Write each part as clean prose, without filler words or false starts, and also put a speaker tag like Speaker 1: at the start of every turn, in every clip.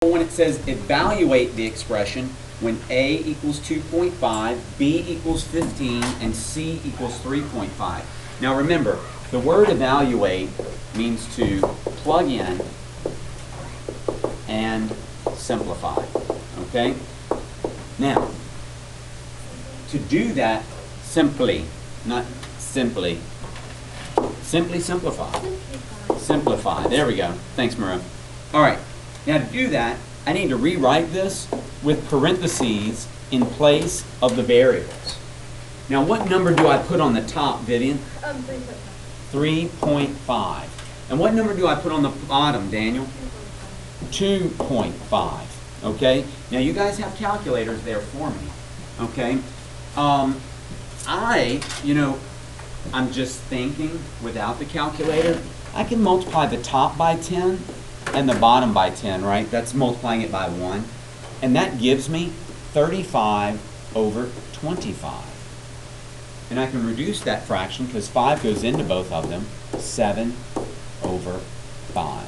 Speaker 1: When it says evaluate the expression when A equals 2.5, B equals 15, and C equals 3.5. Now remember, the word evaluate means to plug in and simplify. Okay? Now, to do that simply, not simply, simply simplify. Simplify. There we go. Thanks, Maria. All right. Now to do that, I need to rewrite this with parentheses in place of the variables. Now what number do I put on the top, Vivian? 3.5. And what number do I put on the bottom, Daniel? 2.5. Okay? Now you guys have calculators there for me. Okay? I'm just thinking without the calculator, I can multiply the top by 10 and the bottom by 10, right? That's multiplying it by 1. And that gives me 35 over 25. And I can reduce that fraction because 5 goes into both of them. 7 over 5.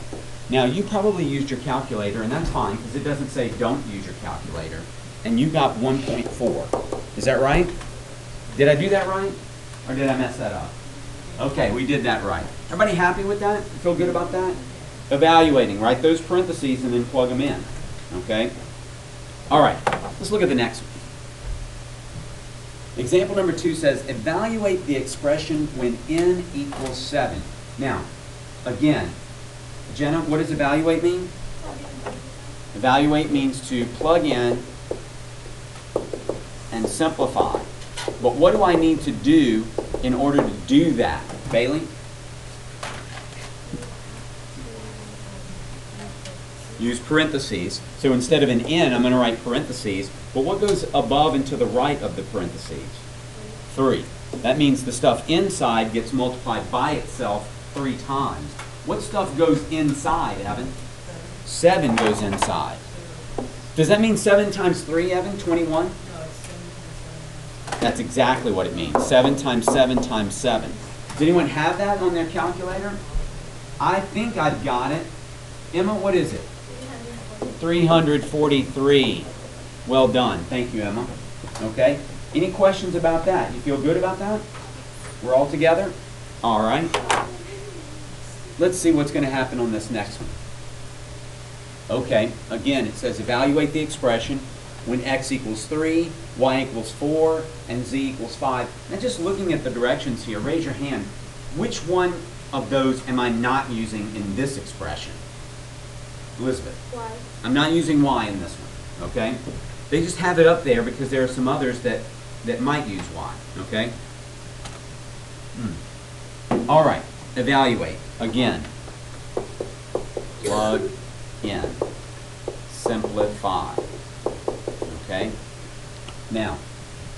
Speaker 1: Now, you probably used your calculator, and that's fine because it doesn't say don't use your calculator. And you got 1.4. Is that right? Did I do that right? Or did I mess that up? Okay, we did that right. Everybody happy with that? Feel good about that? Evaluating, write those parentheses and then plug them in. Okay? All right, let's look at the next one. Example number 2 says, evaluate the expression when n equals 7. Now, again, Jenna, what does evaluate mean? Evaluate means to plug in and simplify. But what do I need to do in order to do that? Bailey? Use parentheses. So instead of an n, I'm going to write parentheses. But what goes above and to the right of the parentheses? 3. That means the stuff inside gets multiplied by itself 3 times. What stuff goes inside, Evan? 7 goes inside. Does that mean 7 times 3, Evan? 21? That's exactly what it means. 7 times 7 times 7. Does anyone have that on their calculator? I think I've got it. Emma, what is it? 343. Well done. Thank you, Emma. Okay. Any questions about that? You feel good about that? We're all together? All right. Let's see what's going to happen on this next one. Okay. Again, it says evaluate the expression when x equals 3, y equals 4, and z equals 5. Now just looking at the directions here, raise your hand. Which one of those am I not using in this expression? Elizabeth?
Speaker 2: Y.
Speaker 1: I'm not using y in this one, okay? They just have it up there because there are some others that might use y, okay? All right, evaluate. Again, plug in, simplify, okay? Now,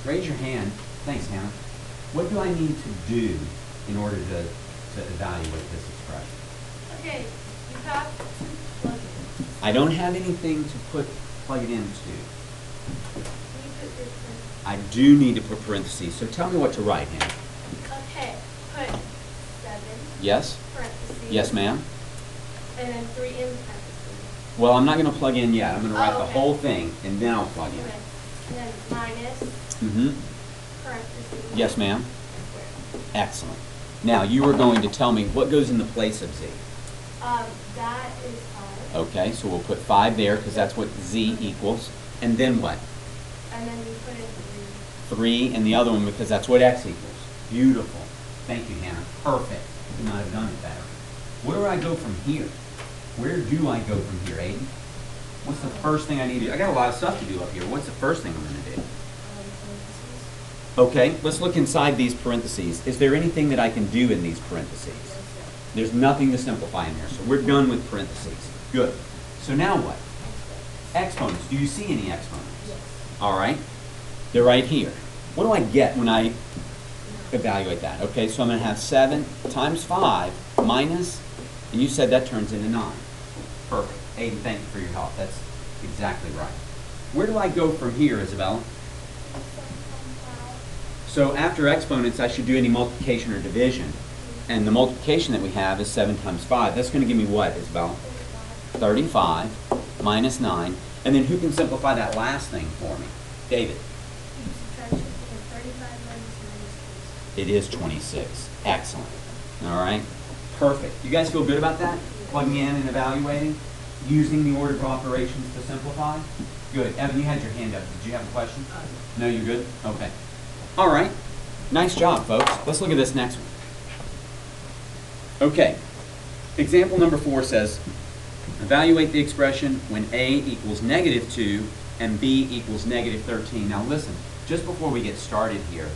Speaker 1: raise your hand. Thanks, Hannah. What do I need to do in order to evaluate this expression?
Speaker 2: Okay, you have to plug it.
Speaker 1: I don't have anything to plug it into.
Speaker 2: You put your parentheses.
Speaker 1: I do need to put parentheses. So tell me what to write, Hannah.
Speaker 2: Okay, put 7.
Speaker 1: Yes?
Speaker 2: Parentheses.
Speaker 1: Yes, ma'am?
Speaker 2: And then 3 in parentheses.
Speaker 1: Well, I'm not going to plug in yet. I'm going to write the
Speaker 2: okay.
Speaker 1: whole thing, and then I'll plug in.
Speaker 2: Okay. And then minus. Parentheses.
Speaker 1: Yes, ma'am?
Speaker 2: Square.
Speaker 1: Excellent. Now, you were going to tell me what goes in the place of z.
Speaker 2: That is 5.
Speaker 1: Okay, so we'll put 5 there because that's what z equals. And then what?
Speaker 2: And then you put in
Speaker 1: 3 in the other one because that's what x equals. Beautiful. Thank you, Hannah. Perfect. Could not have done it better. Where do I go from here? Where do I go from here, Aiden? What's the first thing I need to do? I got a lot of stuff to do up here. What's the first thing I'm going to do? Okay, let's look inside these parentheses. Is there anything that I can do in these parentheses? There's nothing to simplify in there, so we're done with parentheses. Good. So now what? Exponents. Do you see any exponents?
Speaker 2: Yes.
Speaker 1: All right. They're right here. What do I get when I evaluate that? Okay, so I'm going to have 7 times 5 minus, and you said that turns into 9. Perfect. Aiden, thank you for your help. That's exactly right. Where do I go from here, Isabella? So after exponents, I should do any multiplication or division. And the multiplication that we have is 7 times 5. That's going to give me what, Isabella? 35 minus 9. And then who can simplify that last thing for me? David.
Speaker 2: Subtraction of 35 minus 96.
Speaker 1: It is 26. Excellent. All right. Perfect. You guys feel good about that? Plugging in and evaluating? Using the order of operations to simplify? Good. Evan, you had your hand up. Did you have a question? No, you're good? Okay. All right. Nice job, folks. Let's look at this next one. Okay. Example number 4 says, evaluate the expression when A equals negative 2 and B equals negative 13. Now listen, just before we get started here,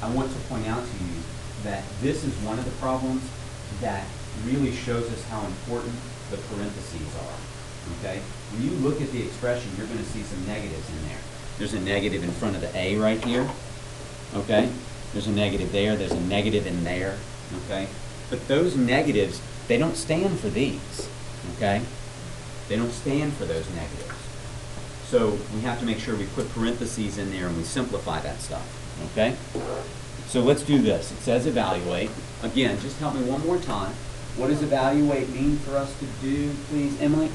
Speaker 1: I want to point out to you that this is one of the problems that really shows us how important the parentheses are. Okay? When you look at the expression, you're going to see some negatives in there. There's a negative in front of the A right here. Okay? There's a negative there. There's a negative in there. Okay? But those negatives, they don't stand for these. Okay? They don't stand for those negatives. So we have to make sure we put parentheses in there and we simplify that stuff. Okay? So let's do this. It says evaluate. Again, just help me one more time. What does evaluate mean for us to do, please, Emily?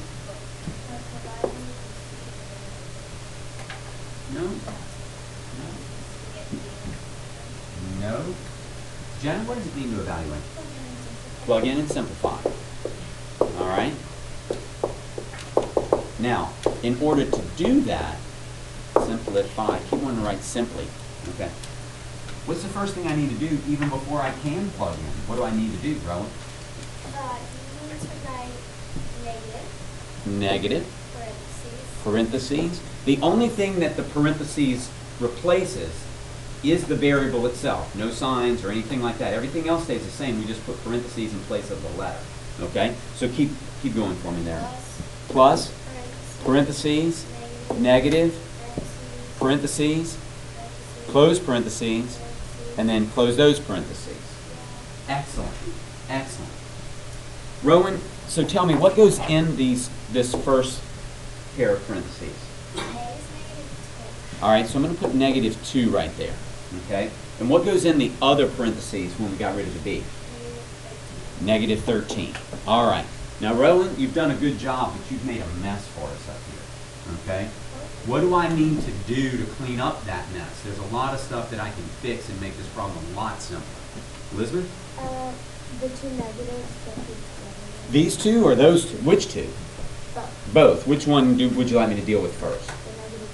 Speaker 1: No? No? No? Jenna, what does it mean to evaluate? Plug in and simplify. All right? Now, in order to do that, simplify. Keep wanting to write simply. Okay. What's the first thing I need to do even before I can plug in? What do I need to do, Rowan?
Speaker 2: You need to write negative.
Speaker 1: Negative.
Speaker 2: Parentheses.
Speaker 1: Parentheses. The only thing that the parentheses replaces is the variable itself. No signs or anything like that. Everything else stays the same. We just put parentheses in place of the letter. Okay? So keep going for me there. Plus, parentheses, negative, parentheses, close parentheses, and then close those parentheses. Excellent. Excellent. Rowan, so tell me, what goes in this first pair of parentheses? All right, so I'm going to put negative 2 right there. Okay? And what goes in the other parentheses when we got rid of the B? Negative 13. All right. Now, Rowan, you've done a good job, but you've made a mess for us up here. Okay? What do I need to do to clean up that mess? There's a lot of stuff that I can fix and make this problem a lot simpler. Elizabeth?
Speaker 2: The two negatives.
Speaker 1: These two or those two? Which two?
Speaker 2: Both.
Speaker 1: Both. Which one would you like me to deal with first?
Speaker 2: The negative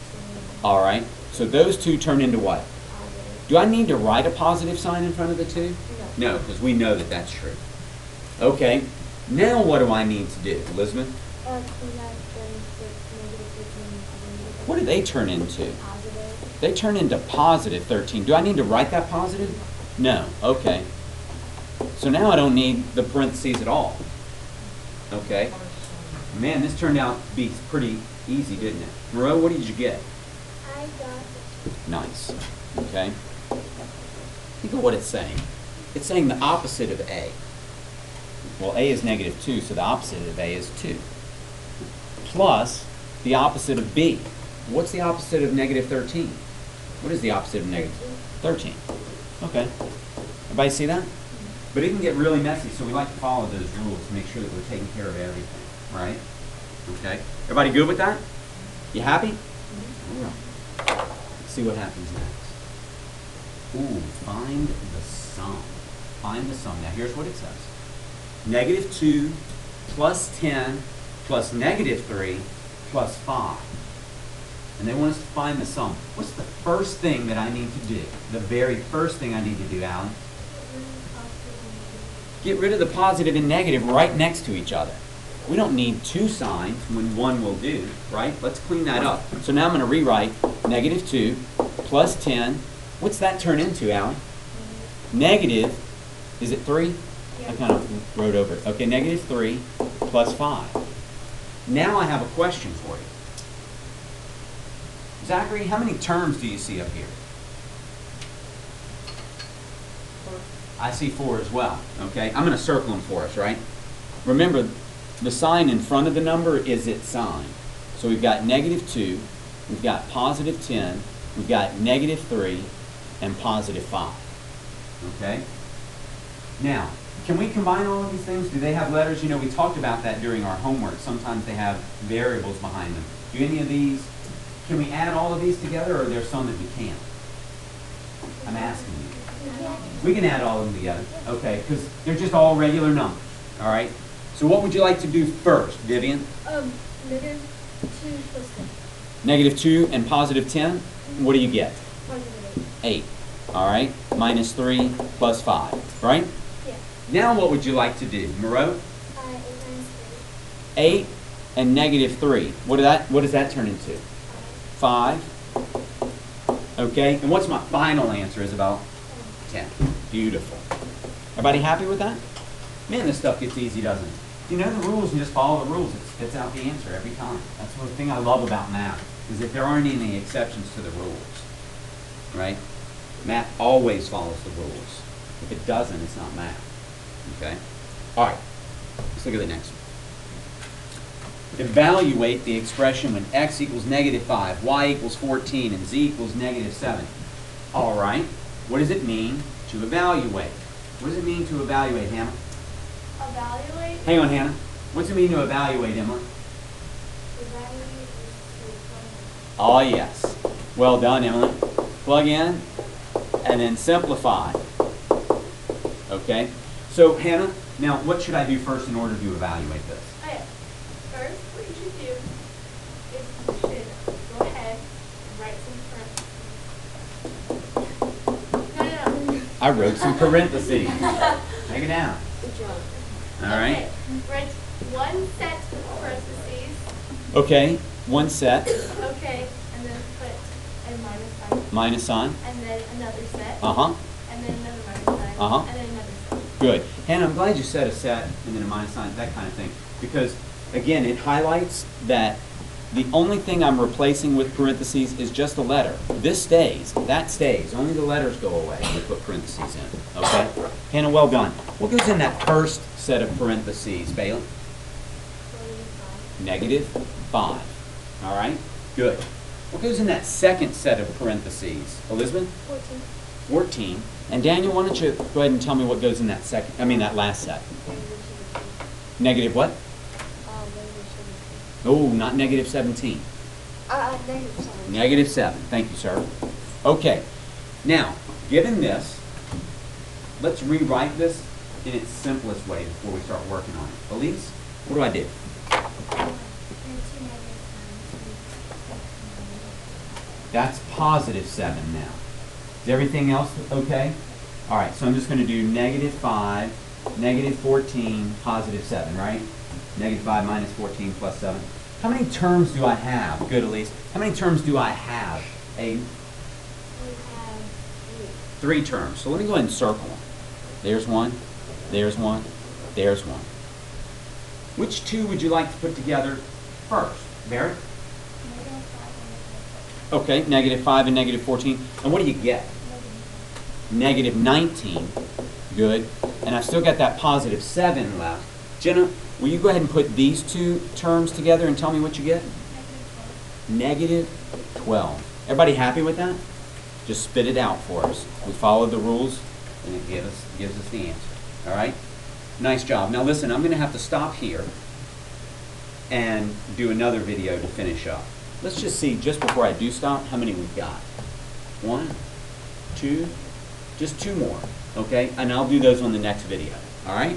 Speaker 2: 2.
Speaker 1: All right. So those two turn into what?
Speaker 2: Positive.
Speaker 1: Do I need to write a positive sign in front of the 2? No, because we know that that's true. Okay. Now what do I need to do, Elizabeth?
Speaker 2: Clean up the negative 13.
Speaker 1: What do they turn into?
Speaker 2: Positive.
Speaker 1: They turn into positive 13. Do I need to write that positive? No. Okay. So now I don't need the parentheses at all. Okay. Man, this turned out to be pretty easy, didn't it? Moreau, what did you get?
Speaker 2: I got
Speaker 1: Nice. Okay. Think of what it's saying. It's saying the opposite of A. Well, A is negative 2, so the opposite of A is 2. Plus the opposite of B. What's the opposite of negative 13? What is the opposite of negative 13? Okay. Everybody see that? But it can get really messy, so we like to follow those rules to make sure that we're taking care of everything, right? Okay. Everybody good with that? You happy? All right. Let's see what happens next. Ooh, find the sum. Find the sum. Now here's what it says. Negative 2 plus 10 plus negative 3 plus 5. And they want us to find the sum. What's the first thing that I need to do? The very first thing I need to do, Alan? Get rid of the positive and negative right next to each other. We don't need 2 signs when 1 will do, right? Let's clean that up. So now I'm going to rewrite negative 2 plus 10. What's that turn into, Alan? Negative, is it 3? I kind of wrote over it. Okay, negative 3 plus 5. Now I have a question for you. Zachary, how many terms do you see up here?
Speaker 2: 4.
Speaker 1: I see 4 as well. Okay, I'm going to circle them for us, right? Remember, the sign in front of the number is its sign. So we've got negative 2, we've got positive 10, we've got negative 3, and positive 5. Okay? Now, can we combine all of these things? Do they have letters? You know, we talked about that during our homework. Sometimes they have variables behind them. Do any of these, can we add all of these together, or are there some that we can't? I'm asking you. We can add all of them together, okay, because they're just all regular numbers, all right? So what would you like to do first, Vivian?
Speaker 2: Negative 2 plus 10.
Speaker 1: Negative 2 and positive 10, what do you get?
Speaker 2: Positive
Speaker 1: 8, all right? Minus 3 plus 5, right?
Speaker 2: 8. Yeah.
Speaker 1: Now what would you like to do, Moreau?
Speaker 2: 8 minus
Speaker 1: 8 and negative 3. What does that turn into? 5. Okay, and what's my final answer is about 10. Beautiful. Everybody happy with that? Man, this stuff gets easy, doesn't it? You know the rules, you just follow the rules. It spits out the answer every time. That's one thing I love about math, is that there aren't any exceptions to the rules, right? Math always follows the rules. If it doesn't, it's not math, okay? All right, let's look at the next one. Evaluate the expression when x equals negative 5, y equals 14, and z equals negative 7. All right, what does it mean to evaluate? What does it mean to evaluate, Hannah?
Speaker 2: Evaluate?
Speaker 1: Hang on, Hannah. What's it mean to evaluate, Emily?
Speaker 2: Evaluate is to plug
Speaker 1: Oh, yes. Well done, Emily. Plug in and then simplify. Okay? So, Hannah, now what should I do first in order to evaluate this?
Speaker 2: Okay. First, what you should do is you should go ahead and write some No.
Speaker 1: I wrote some parentheses. Take it down.
Speaker 2: Good job.
Speaker 1: All right.
Speaker 2: Okay. Write one set of parentheses.
Speaker 1: Okay, one set,
Speaker 2: Okay. And then put a minus sign.
Speaker 1: minus sign.
Speaker 2: And then another set.
Speaker 1: Uh-huh.
Speaker 2: And then another minus sign.
Speaker 1: Uh-huh.
Speaker 2: And then another set.
Speaker 1: Good. Hannah, I'm glad you said a set and then a minus sign, that kind of thing. Because, again, it highlights that the only thing I'm replacing with parentheses is just a letter. This stays. That stays. Only the letters go away when you put parentheses in. Okay? Hannah, well done. What goes in that first set of parentheses, Bailey? Negative 5. All right? Good. What goes in that second set of parentheses? Elizabeth?
Speaker 2: 14.
Speaker 1: 14. And Daniel, why don't you go ahead and tell me what goes in that that last set? Negative what? Oh, not negative 17.
Speaker 2: Negative 7.
Speaker 1: Negative 7. Thank you, sir. Okay. Now, given this, let's rewrite this in its simplest way before we start working on it. Elise, what do I do? That's positive 7 now. Is everything else okay? All right, so I'm just going to do negative 5, negative 14, positive 7, right? Negative 5 minus 14 plus 7. How many terms do I have? Good, Elise. How many terms do I have?
Speaker 2: We have
Speaker 1: 3 terms. So let me go ahead and circle them. There's one, there's one, there's one. Which 2 would you like to put together first? Barrett? Okay, negative 5 and negative 14. And what do you get? Negative 19. Good. And I've still got that positive 7 left. Jenna, will you go ahead and put these 2 terms together and tell me what you get? Negative 12. Everybody happy with that? Just spit it out for us. We followed the rules, and it gives us the answer. All right? Nice job. Now listen, I'm going to have to stop here and do another video to finish up. Let's just see, just before I do stop, how many we've got. 1, 2, just 2 more, okay? And I'll do those on the next video, all right?